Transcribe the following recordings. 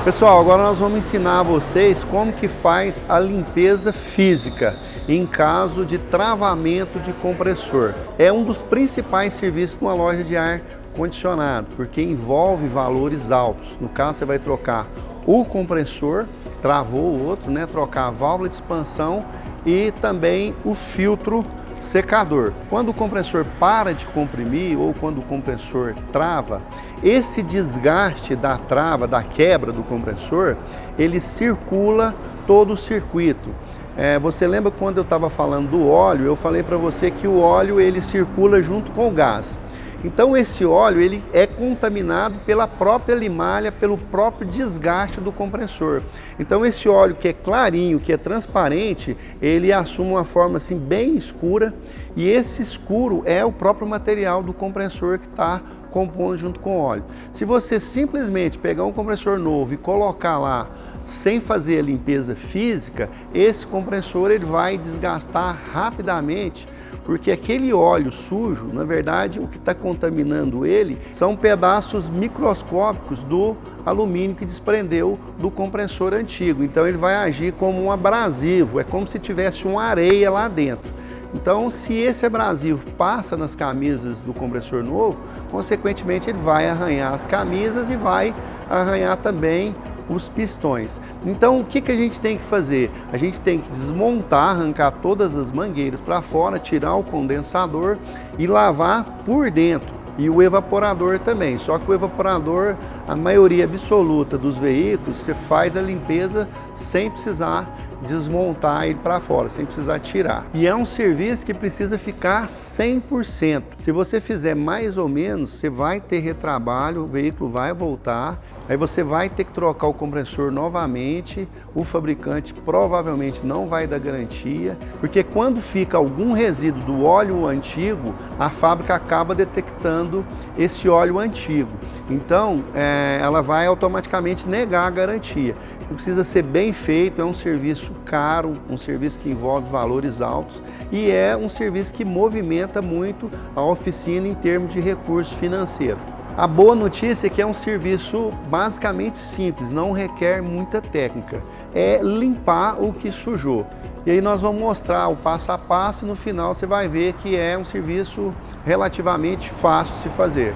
Pessoal, agora nós vamos ensinar a vocês como que faz a limpeza física em caso de travamento de compressor. É um dos principais serviços de uma loja de ar condicionado, porque envolve valores altos. No caso, você vai trocar o compressor, travou o outro, né? Trocar a válvula de expansão e também o filtro secador. Quando o compressor para de comprimir ou quando o compressor trava, esse desgaste da trava, da quebra do compressor, ele circula todo o circuito. Você lembra quando eu estava falando do óleo, eu falei para você que o óleo ele circula junto com o gás. Então esse óleo ele é contaminado pela própria limalha, pelo próprio desgaste do compressor. Então esse óleo que é clarinho, que é transparente, ele assume uma forma assim bem escura e esse escuro é o próprio material do compressor que está compondo junto com o óleo. Se você simplesmente pegar um compressor novo e colocar lá sem fazer a limpeza física, esse compressor ele vai desgastar rapidamente, porque aquele óleo sujo, na verdade, o que está contaminando ele são pedaços microscópicos do alumínio que desprendeu do compressor antigo. Então ele vai agir como um abrasivo, é como se tivesse uma areia lá dentro. Então, se esse abrasivo passa nas camisas do compressor novo, consequentemente ele vai arranhar as camisas e vai arranhar também os pistões. Então, o que a gente tem que fazer? A gente tem que desmontar, arrancar todas as mangueiras para fora, tirar o condensador e lavar por dentro. E o evaporador também, só que o evaporador, a maioria absoluta dos veículos, você faz a limpeza sem precisar desmontar ele para fora, sem precisar tirar. E é um serviço que precisa ficar 100%. Se você fizer mais ou menos, você vai ter retrabalho, o veículo vai voltar, aí você vai ter que trocar o compressor novamente, o fabricante provavelmente não vai dar garantia, porque quando fica algum resíduo do óleo antigo, a fábrica acaba detectando esse óleo antigo. Então, ela vai automaticamente negar a garantia. Precisa ser bem feito, é um serviço caro, um serviço que envolve valores altos e é um serviço que movimenta muito a oficina em termos de recurso financeiro. A boa notícia é que é um serviço basicamente simples, não requer muita técnica. É limpar o que sujou. E aí nós vamos mostrar o passo a passo e no final você vai ver que é um serviço relativamente fácil de se fazer.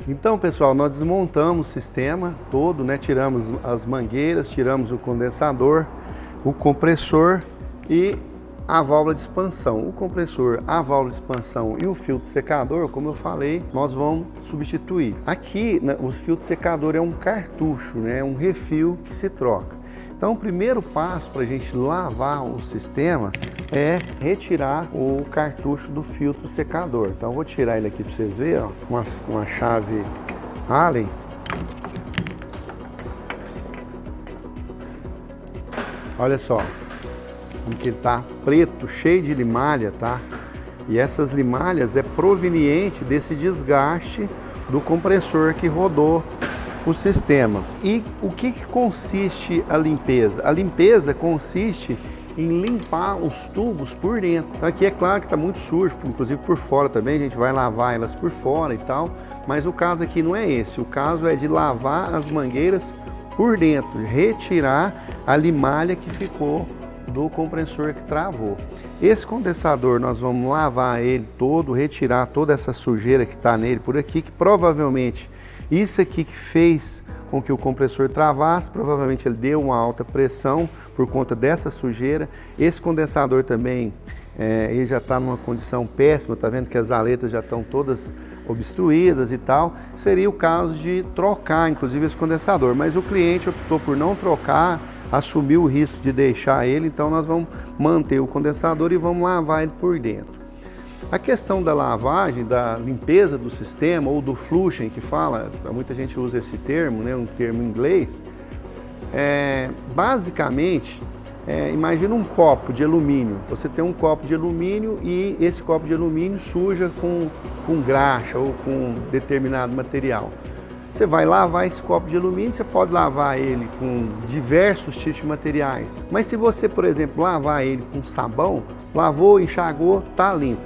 Então, pessoal, nós desmontamos o sistema todo, né? Tiramos as mangueiras, tiramos o condensador, o compressor e a válvula de expansão. O compressor, a válvula de expansão e o filtro secador, como eu falei, nós vamos substituir. Aqui, o filtro secador é um cartucho, né? Um refil que se troca. Então, o primeiro passo para a gente lavar o sistema é retirar o cartucho do filtro secador. Então, eu vou tirar ele aqui para vocês verem, ó, uma chave Allen. Olha só, como que ele tá preto, cheio de limalha, tá? E essas limalhas é proveniente desse desgaste do compressor que rodou o sistema. E o que consiste a limpeza? A limpeza consiste em limpar os tubos por dentro. Então aqui é claro que está muito sujo, inclusive por fora também, a gente vai lavar elas por fora e tal, mas o caso aqui não é esse, o caso é de lavar as mangueiras por dentro, retirar a limalha que ficou do compressor que travou. Esse condensador nós vamos lavar ele todo, retirar toda essa sujeira que está nele por aqui, que provavelmente isso aqui que fez com que o compressor travasse, provavelmente ele deu uma alta pressão por conta dessa sujeira. Esse condensador também, ele já está numa condição péssima, tá vendo que as aletas já estão todas obstruídas e tal. Seria o caso de trocar, inclusive, esse condensador, mas o cliente optou por não trocar, assumiu o risco de deixar ele, então nós vamos manter o condensador e vamos lavar ele por dentro. A questão da lavagem, da limpeza do sistema, ou do flushing, que fala, muita gente usa esse termo, né, um termo em inglês, basicamente, imagina um copo de alumínio. Você tem um copo de alumínio e esse copo de alumínio suja com graxa ou com determinado material. Você vai lavar esse copo de alumínio, você pode lavar ele com diversos tipos de materiais. Mas se você, por exemplo, lavar ele com sabão, lavou, enxagou, tá limpo.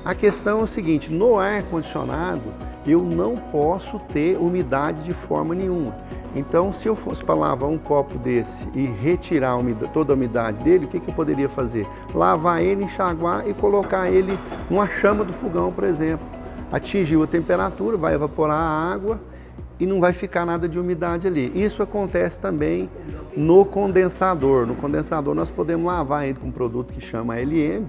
A questão é o seguinte, no ar-condicionado eu não posso ter umidade de forma nenhuma. Então, se eu fosse para lavar um copo desse e retirar toda a umidade dele, o que eu poderia fazer? Lavar ele, enxaguar e colocar ele numa chama do fogão, por exemplo. Atingiu a temperatura, vai evaporar a água e não vai ficar nada de umidade ali. Isso acontece também no condensador. No condensador nós podemos lavar ele com um produto que chama LM,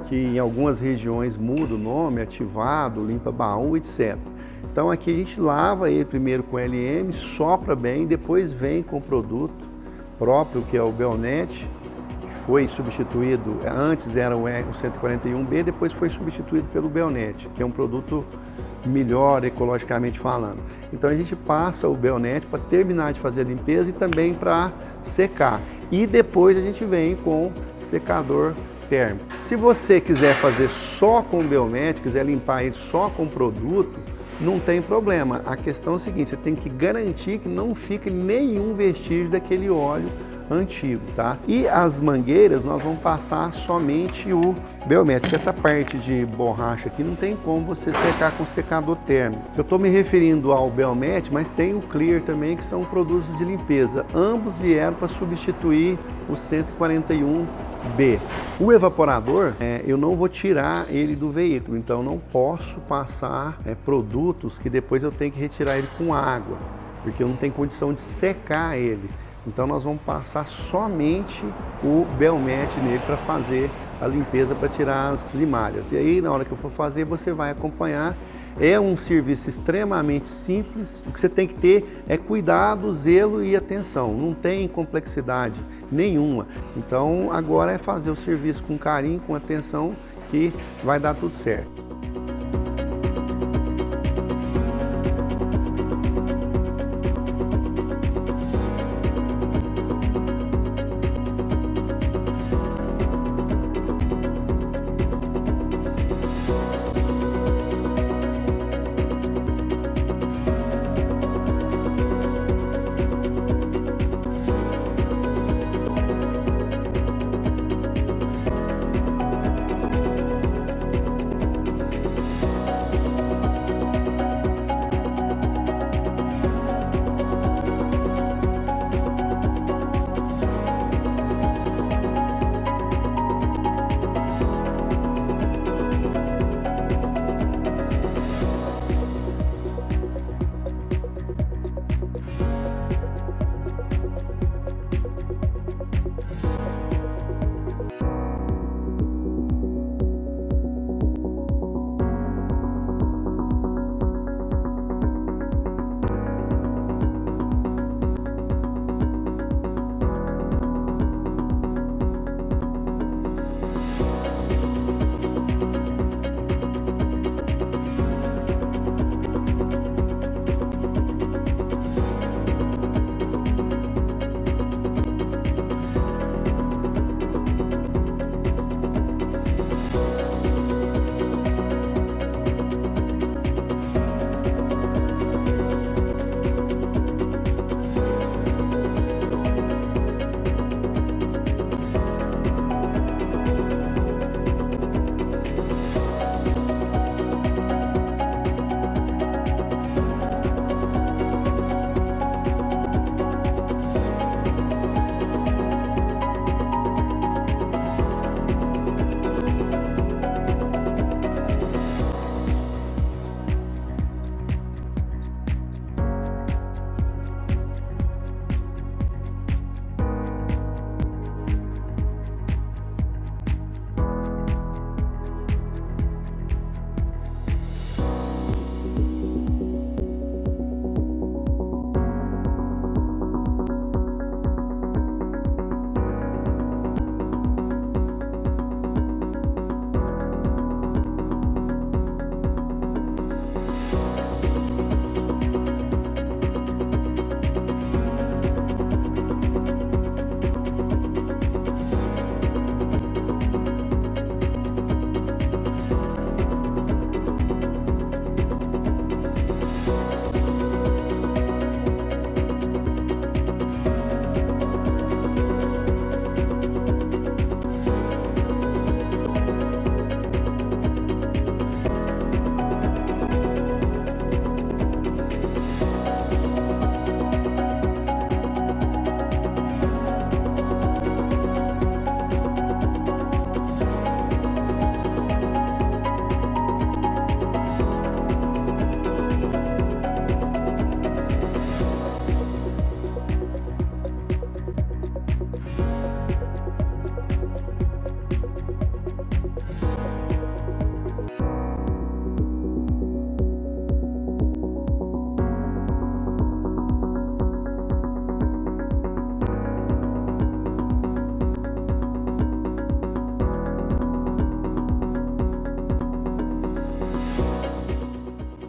que em algumas regiões muda o nome, ativado, limpa baú, etc. Então aqui a gente lava ele primeiro com LM, sopra bem, depois vem com o produto próprio, que é o Belnet, que foi substituído, antes era o 141B, depois foi substituído pelo Belnet, que é um produto melhor ecologicamente falando. Então a gente passa o Belnet para terminar de fazer a limpeza e também para secar. E depois a gente vem com secador térmico. Se você quiser fazer só com o Belnet, quiser limpar ele só com o produto, não tem problema. A questão é o seguinte, você tem que garantir que não fique nenhum vestígio daquele óleo antigo, tá? E as mangueiras nós vamos passar somente o Belmet, que essa parte de borracha aqui não tem como você secar com secador térmico. Eu estou me referindo ao Belmet, mas tem o Clear também, que são produtos de limpeza. Ambos vieram para substituir o 141B. O evaporador, eu não vou tirar ele do veículo, então não posso passar produtos que depois eu tenho que retirar ele com água, porque eu não tenho condição de secar ele. Então nós vamos passar somente o Belmet nele para fazer a limpeza, para tirar as limalhas. E aí na hora que eu for fazer, você vai acompanhar. É um serviço extremamente simples. O que você tem que ter é cuidado, zelo e atenção. Não tem complexidade nenhuma. Então agora é fazer o serviço com carinho, com atenção, que vai dar tudo certo.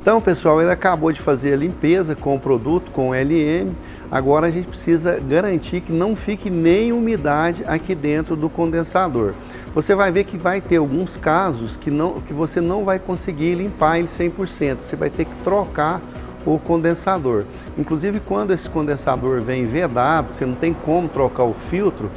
Então, pessoal, ele acabou de fazer a limpeza com o produto, com o LM. Agora a gente precisa garantir que não fique nem umidade aqui dentro do condensador. Você vai ver que vai ter alguns casos que você não vai conseguir limpar ele 100%. Você vai ter que trocar o condensador. Inclusive, quando esse condensador vem vedado, você não tem como trocar o filtro,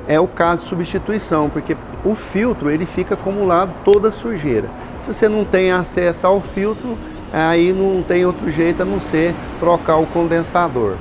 é o caso de substituição, porque o filtro ele fica acumulado toda a sujeira. Se você não tem acesso ao filtro, aí não tem outro jeito a não ser trocar o condensador.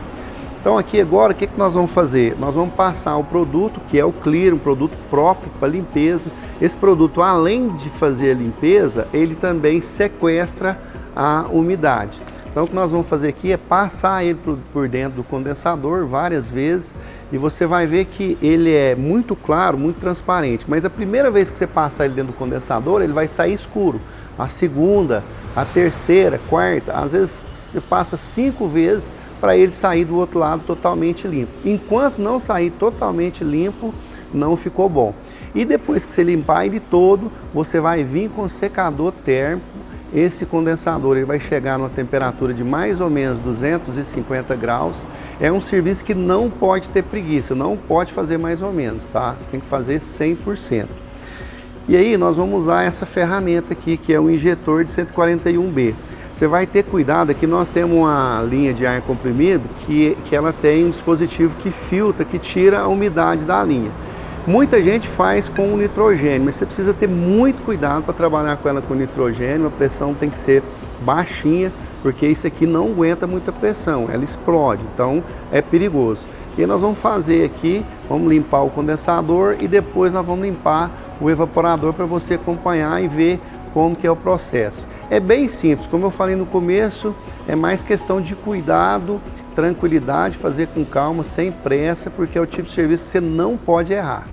Então aqui agora o que nós vamos fazer? Nós vamos passar o produto, que é o Clear, um produto próprio para limpeza. Esse produto, além de fazer a limpeza, ele também sequestra a umidade. Então o que nós vamos fazer aqui é passar ele por dentro do condensador várias vezes e você vai ver que ele é muito claro, muito transparente. Mas a primeira vez que você passar ele dentro do condensador, ele vai sair escuro. A segunda, a terceira, quarta, às vezes você passa 5 vezes para ele sair do outro lado totalmente limpo. Enquanto não sair totalmente limpo, não ficou bom. E depois que você limpar ele todo, você vai vir com secador térmico. Esse condensador ele vai chegar numa temperatura de mais ou menos 250 graus. É um serviço que não pode ter preguiça, não pode fazer mais ou menos, tá? Você tem que fazer 100%. E aí nós vamos usar essa ferramenta aqui, que é o injetor de 141B. Você vai ter cuidado, aqui nós temos uma linha de ar comprimido que ela tem um dispositivo que filtra, que tira a umidade da linha. Muita gente faz com o nitrogênio, mas você precisa ter muito cuidado para trabalhar com ela com nitrogênio. A pressão tem que ser baixinha, porque isso aqui não aguenta muita pressão, ela explode, então é perigoso. E nós vamos fazer aqui, vamos limpar o condensador e depois nós vamos limpar o evaporador para você acompanhar e ver como que é o processo. É bem simples, como eu falei no começo, é mais questão de cuidado, tranquilidade, fazer com calma, sem pressa, porque é o tipo de serviço que você não pode errar.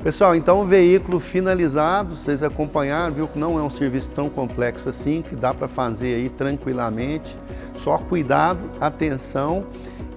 Pessoal, então o veículo finalizado, vocês acompanharam, viu que não é um serviço tão complexo assim, que dá para fazer aí tranquilamente, só cuidado, atenção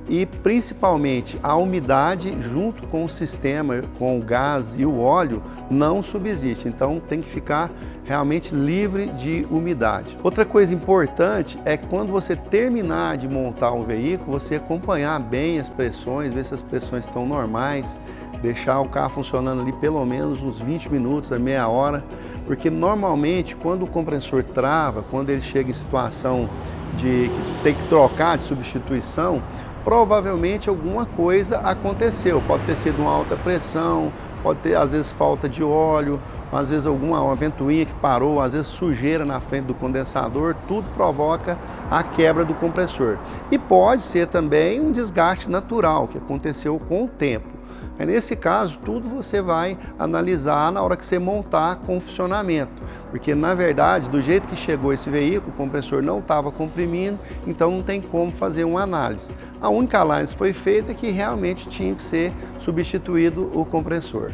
e principalmente a umidade junto com o sistema, com o gás e o óleo, não subsiste, então tem que ficar realmente livre de umidade. Outra coisa importante é que quando você terminar de montar o veículo, você acompanhar bem as pressões, ver se as pressões estão normais, deixar o carro funcionando ali pelo menos uns 20 minutos, a meia hora, porque normalmente quando o compressor trava, quando ele chega em situação de ter que trocar de substituição, provavelmente alguma coisa aconteceu. Pode ter sido uma alta pressão, pode ter às vezes falta de óleo, às vezes uma ventoinha que parou, às vezes sujeira na frente do condensador, tudo provoca a quebra do compressor. E pode ser também um desgaste natural que aconteceu com o tempo. Nesse caso, tudo você vai analisar na hora que você montar com o funcionamento, porque na verdade, do jeito que chegou esse veículo, o compressor não estava comprimindo, então não tem como fazer uma análise. A única análise que foi feita é que realmente tinha que ser substituído o compressor.